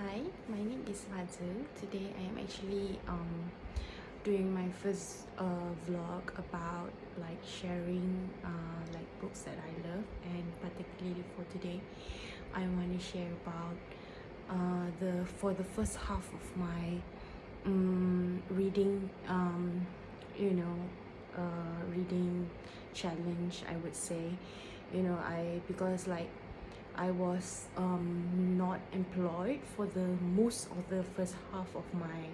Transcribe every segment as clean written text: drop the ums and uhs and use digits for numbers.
Hi, my name is Fazil. Today I am actually doing my first vlog about like sharing like books that I love, and particularly for today I want to share about the first half of my reading reading challenge, I would say. I because like I was not employed for the most of the first half of my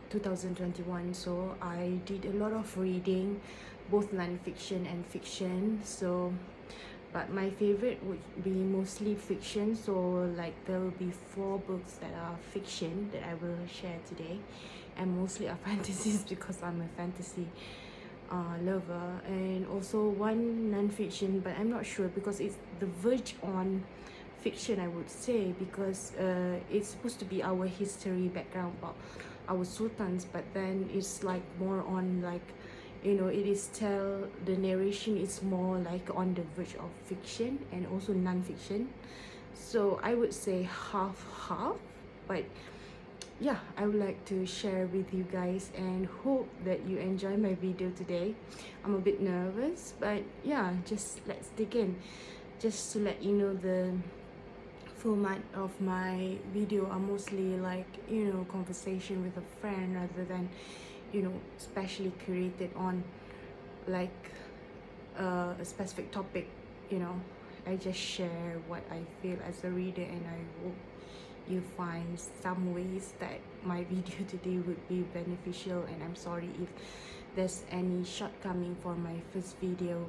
2021, so I did a lot of reading, both non-fiction and fiction. But my favorite would be mostly fiction, so like there will be 4 books that are fiction that I will share today, and mostly are fantasies because I'm a fantasy lover, and also one non-fiction, but I'm not sure because it's the verge on fiction, I would say, because it's supposed to be our history background about our sultans, but then it's like more on like it is tell the narration is more like on the verge of fiction and also non-fiction, so I would say half, but yeah, I would like to share with you guys and hope that you enjoy my video today. I'm a bit nervous, but yeah, just let's dig in. Just to let you know, the format of my video are mostly like conversation with a friend rather than specially created on like a specific topic. I just share what I feel as a reader, and I hope you find some ways that my video today would be beneficial, and I'm sorry if there's any shortcoming for my first video.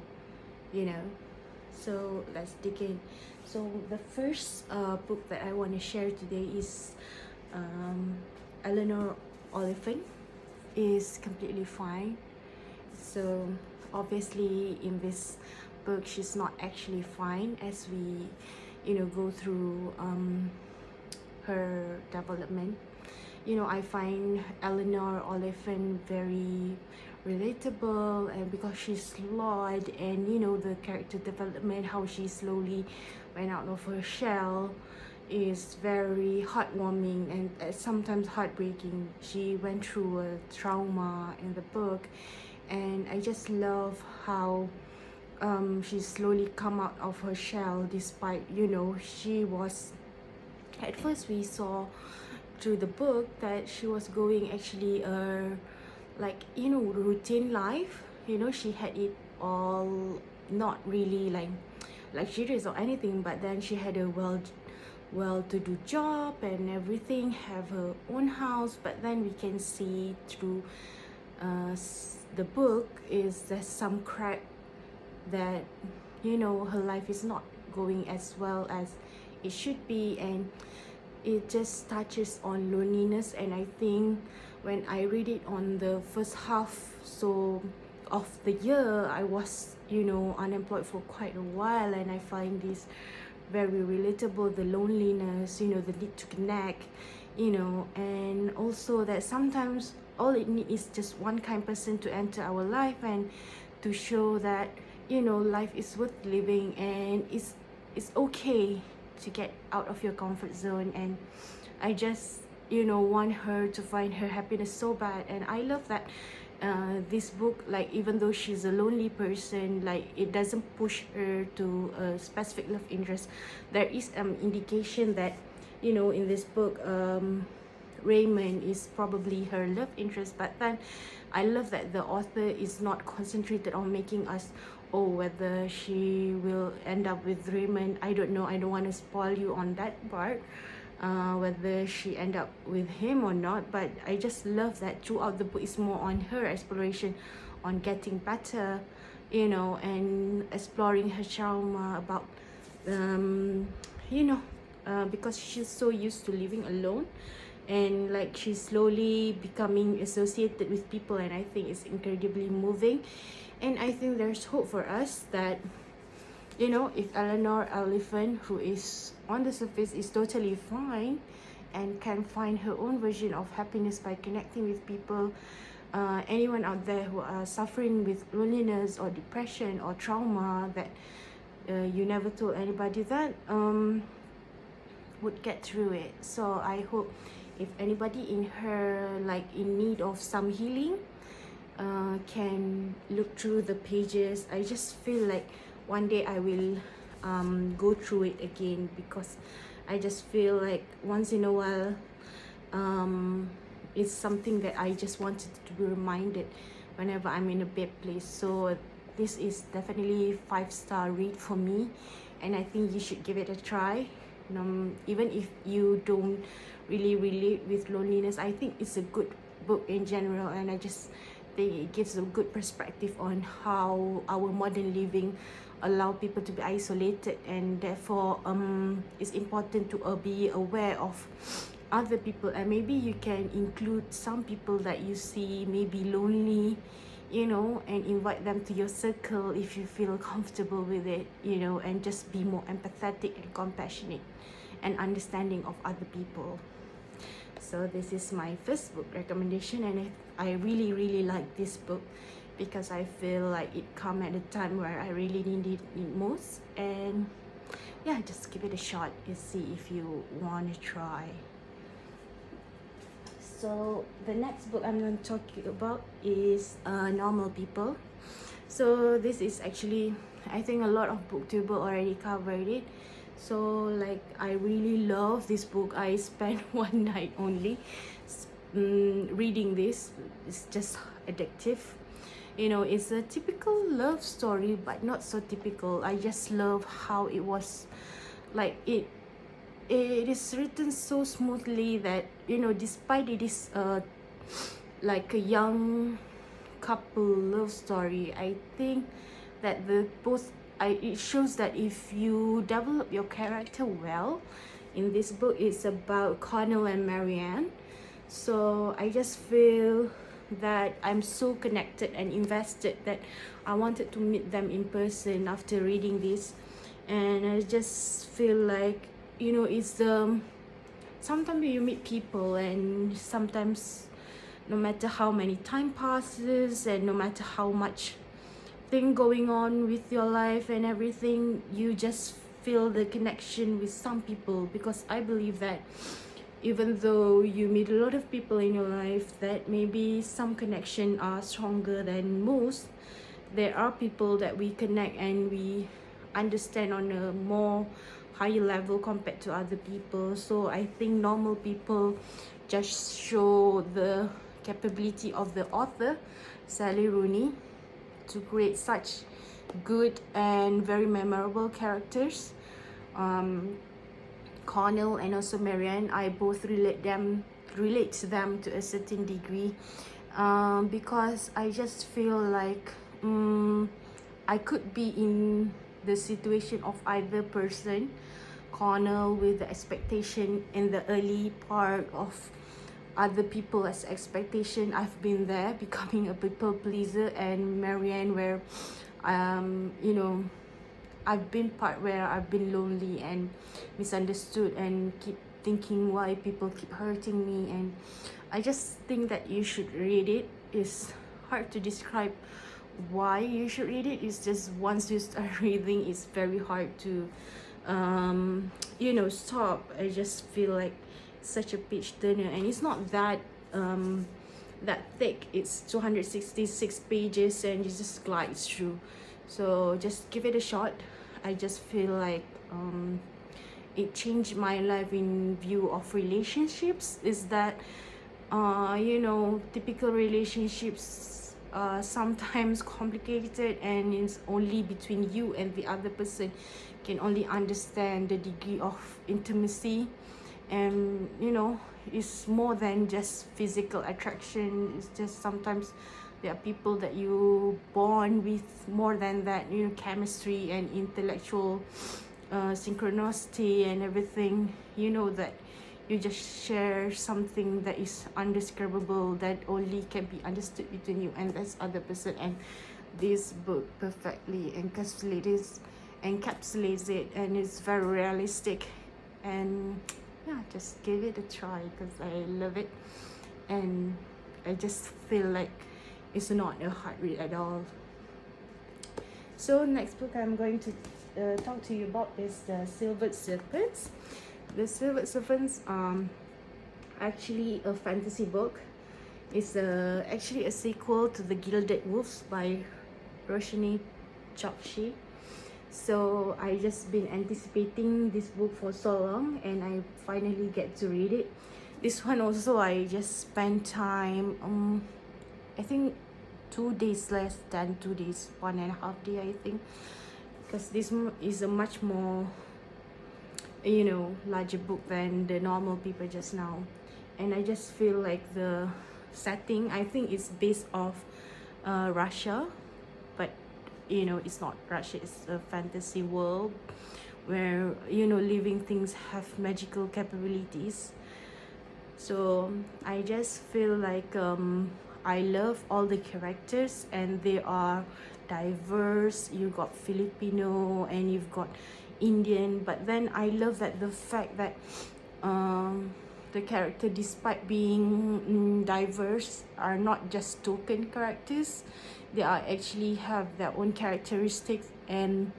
So let's dig in. So the first book that I want to share today is Eleanor Oliphant is Completely Fine. So obviously in this book she's not actually fine, as we go through her development. I find Eleanor Oliphant very relatable, and because she's flawed, and the character development, how she slowly went out of her shell, is very heartwarming and sometimes heartbreaking. She went through a trauma in the book, and I just love how she slowly come out of her shell, despite she was, at first we saw through the book that she was going actually like routine life. She had it all, not really like luxurious or anything, but then she had a well-to-do job and everything, have her own house. But then we can see through the book is there's some crack that her life is not going as well as it should be, and it just touches on loneliness. And I think when I read it on the first half of the year, I was unemployed for quite a while, and I find this very relatable, the loneliness, the need to connect, and also that sometimes all it needs is just one kind person to enter our life and to show that life is worth living, and it's okay to get out of your comfort zone. And I just want her to find her happiness so bad. And I love that this book, like even though she's a lonely person, like it doesn't push her to a specific love interest. There is indication that in this book Raymond is probably her love interest, but then I love that the author is not concentrated on making us, oh, whether she will end up with Raymond. I don't know, I don't want to spoil you on that part, whether she end up with him or not. But I just love that throughout the book is more on her exploration on getting better, and exploring her trauma about because she's so used to living alone, and like she's slowly becoming associated with people, and I think it's incredibly moving. And I think there's hope for us that if Eleanor Oliphant, who is on the surface is totally fine and can find her own version of happiness by connecting with people, anyone out there who are suffering with loneliness or depression or trauma that you never told anybody that, would get through it. So I hope if anybody in her like in need of some healing can look through the pages. I just feel like one day I will go through it again, because I just feel like once in a while it's something that I just wanted to be reminded whenever I'm in a bad place. So this is definitely 5-star read for me, and I think you should give it a try. Even if you don't really relate with loneliness, I think it's a good book in general, and I just think it gives a good perspective on how our modern living allow people to be isolated, and therefore it's important to be aware of other people, and maybe you can include some people that you see maybe lonely, you know, and invite them to your circle if you feel comfortable with it, you know, and just be more empathetic and compassionate and understanding of other people. So this is my first book recommendation, and I really like this book because I feel like it come at a time where I really need it most. And yeah, just give it a shot and see if you want to try. So the next book I'm going to talk about is Normal People. So this is actually, I think a lot of booktube already covered it. So like I really love this book. I spent one night only reading this. It's just addictive. You know, it's a typical love story, but not so typical. I just love how it was, like it is written so smoothly that, you know, despite it is like a young couple love story, I think that it shows that if you develop your character well in this book. It's about Connell and Marianne. So I just feel that I'm so connected and invested that I wanted to meet them in person after reading this. And I just feel like, you know, it's sometimes you meet people, and sometimes no matter how many time passes and no matter how much thing going on with your life and everything, you just feel the connection with some people. Because I believe that even though you meet a lot of people in your life, that maybe some connection are stronger than most, there are people that we connect and we understand on a more higher level compared to other people. So I think Normal People just show the capability of the author Sally Rooney to create such good and very memorable characters. Connell and also Marianne, I both relate to them to a certain degree, because I just feel like I could be in the situation of either person. Connell with the expectation in the early part of other people as expectation, I've been there becoming a people pleaser, and Marianne where you know, I've been part where I've been lonely and misunderstood and keep thinking why people keep hurting me. And I just think that you should read it. It's hard to describe why you should read it. It's just once you start reading, it's very hard to you know, stop. I just feel like such a page turner, and it's not that that thick. It's 266 pages and it just glides through. So just give it a shot. I just feel like it changed my life in view of relationships. Is that you know, typical relationships sometimes complicated, and it's only between you and the other person can only understand the degree of intimacy. And you know, it's more than just physical attraction. It's just sometimes there are people that you bond with more than that, you know, chemistry and intellectual synchronicity and everything, you know, that you just share something that is undescribable, that only can be understood between you and this other person. And this book perfectly encapsulates it, and it's very realistic. And yeah, just give it a try because I love it, and I just feel like it's not a hard read at all. So next book I'm going to talk to you about is The Silvered Serpents. The Silver Servants actually a fantasy book. It's actually a sequel to The Gilded Wolves by Roshani Chokshi. So I just been anticipating this book for so long, and I finally get to read it. This one also I just spent time, I think 2 days, less than 2 days, 1.5 day I think, because this is a much more, you know, larger book than the normal people just now. And I just feel like the setting, I think it's based off Russia, but you know, it's not Russia, it's a fantasy world where, you know, living things have magical capabilities. So I just feel like I love all the characters, and they are diverse. You got Filipino and you've got Indian, but then I love that the fact that the character, despite being diverse, are not just token characters. They are actually have their own characteristics, and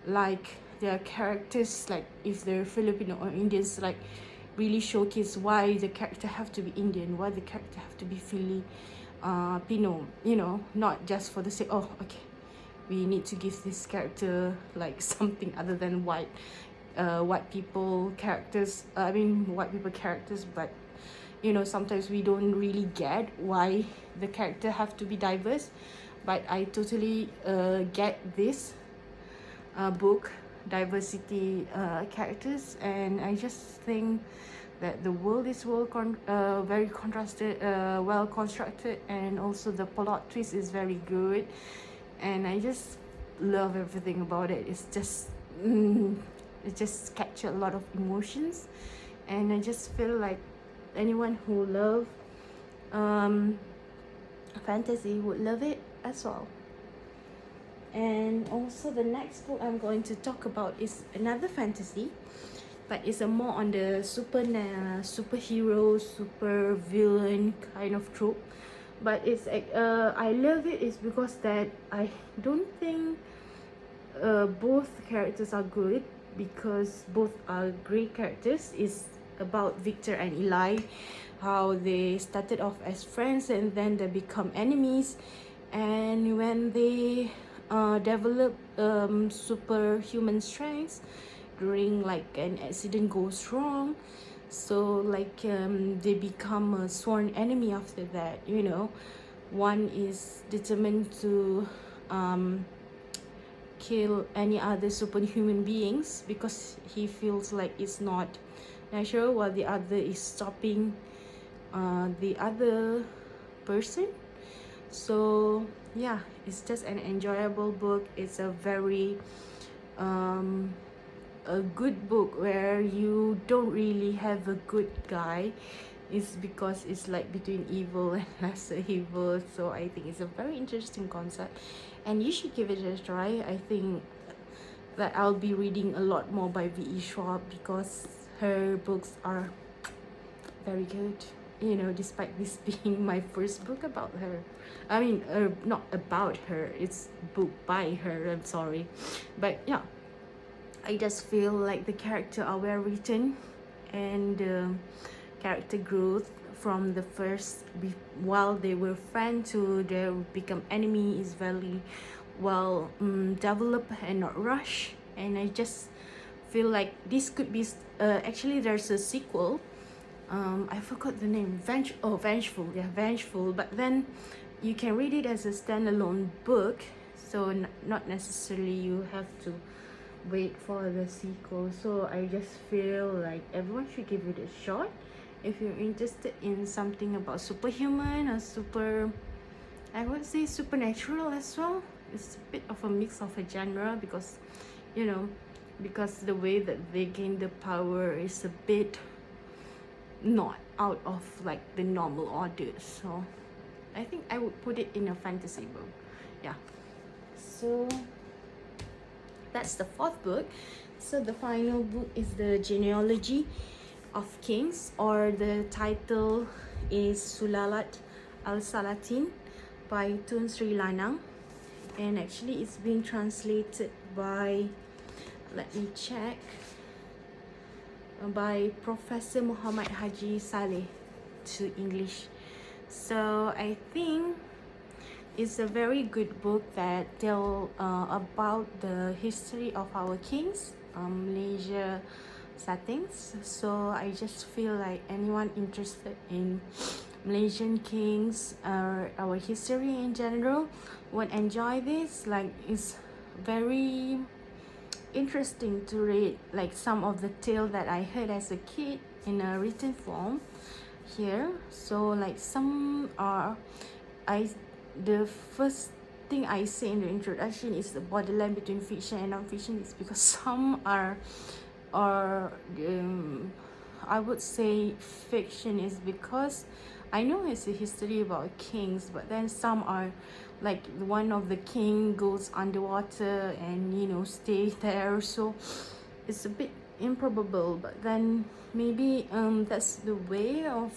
like their characters, like if they're Filipino or Indians, like really showcase why the character have to be Indian, why the character have to be Filipino, you know, not just for the sake, oh okay, we need to give this character like something other than white people characters, white people characters. But you know, sometimes we don't really get why the character have to be diverse. But I totally get this book diversity characters, and I just think that the world is very contrasted, well constructed, and also the plot twist is very good, and I just love everything about it. It's just it just captured a lot of emotions, and I just feel like anyone who love fantasy would love it as well. And also the next book I'm going to talk about is another fantasy, but it's a more on the superhero, super villain kind of trope. But it's I love it is because that I don't think both characters are good, because both are great characters. It's about Victor and Eli, how they started off as friends and then they become enemies, and when they develop superhuman strengths during like an accident goes wrong, so like they become a sworn enemy after that. You know, one is determined to kill any other superhuman beings because he feels like it's not natural, while the other is stopping the other person. So yeah, it's just an enjoyable book. It's a very a good book where you don't really have a good guy. It's because it's like between evil and lesser evil. So I think it's a very interesting concept, and you should give it a try. I think that I'll be reading a lot more by V.E. Schwab, because her books are very good. You know, despite this being my first book about her. Not about her, it's book by her, I'm sorry. But yeah, I just feel like the character are well written, and character growth from the first, while they were friends to they become enemy, is very well developed and not rushed. And I just feel like this could be actually there's a sequel. I forgot the name. Vengeful. Yeah, Vengeful. But then you can read it as a standalone book, so not necessarily you have to wait for the sequel. So I just feel like everyone should give it a shot if you're interested in something about superhuman or I would say supernatural as well. It's a bit of a mix of a genre, because you know, because the way that they gain the power is a bit not out of like the normal order. So I think I would put it in a fantasy book. Yeah, so that's the fourth book. So the final book is the Genealogy of Kings, or the title is Sulalat Al-Salatin by Tun Sri Lanang, and actually it's being translated by, let me check, by Professor Muhammad Haji Saleh to English. So I think it's a very good book that tell about the history of our kings, Malaysia settings. So I just feel like anyone interested in Malaysian kings or our history in general would enjoy this. Like, it's very interesting to read, like some of the tale that I heard as a kid in a written form here. So like some are, the first thing I say in the introduction is the borderline between fiction and non-fiction is because some are I would say fiction is because I know it's a history about kings, but then some are like one of the king goes underwater and stay there, so it's a bit improbable. But then maybe that's the way of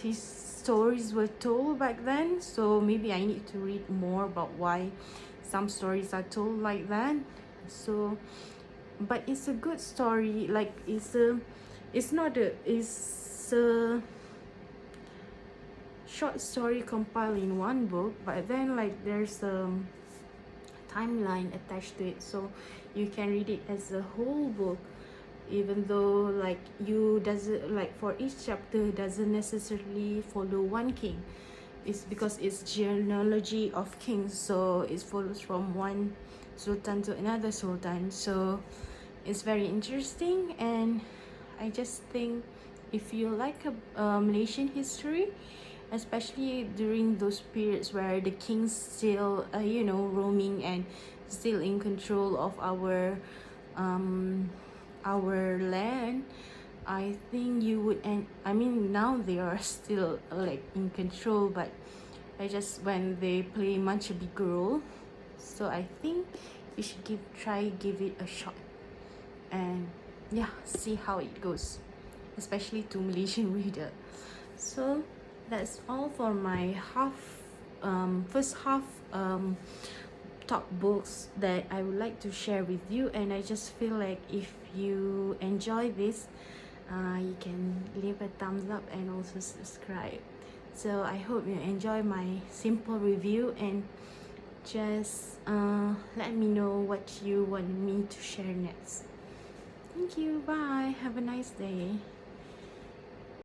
his stories were told back then. So maybe I need to read more about why some stories are told like that. So but it's a good story. Like it's a short story compiled in one book, but then like there's a timeline attached to it, so you can read it as a whole book, even though like you doesn't like for each chapter doesn't necessarily follow one king. It's because it's genealogy of kings, so it follows from one sultan to another sultan. So it's very interesting, and I just think if you like a Malaysian history, especially during those periods where the kings still roaming and still in control of our land, I think you would, and I mean now they are still like in control, but I just when they play much a bigger role. So I think you should give it a shot, and yeah, see how it goes, especially to Malaysian reader. So that's all for my first half top books that I would like to share with you. And I just feel like if you enjoy this, you can leave a thumbs up and also subscribe. So I hope you enjoy my simple review, and just let me know what you want me to share next. Thank you. Bye. Have a nice day.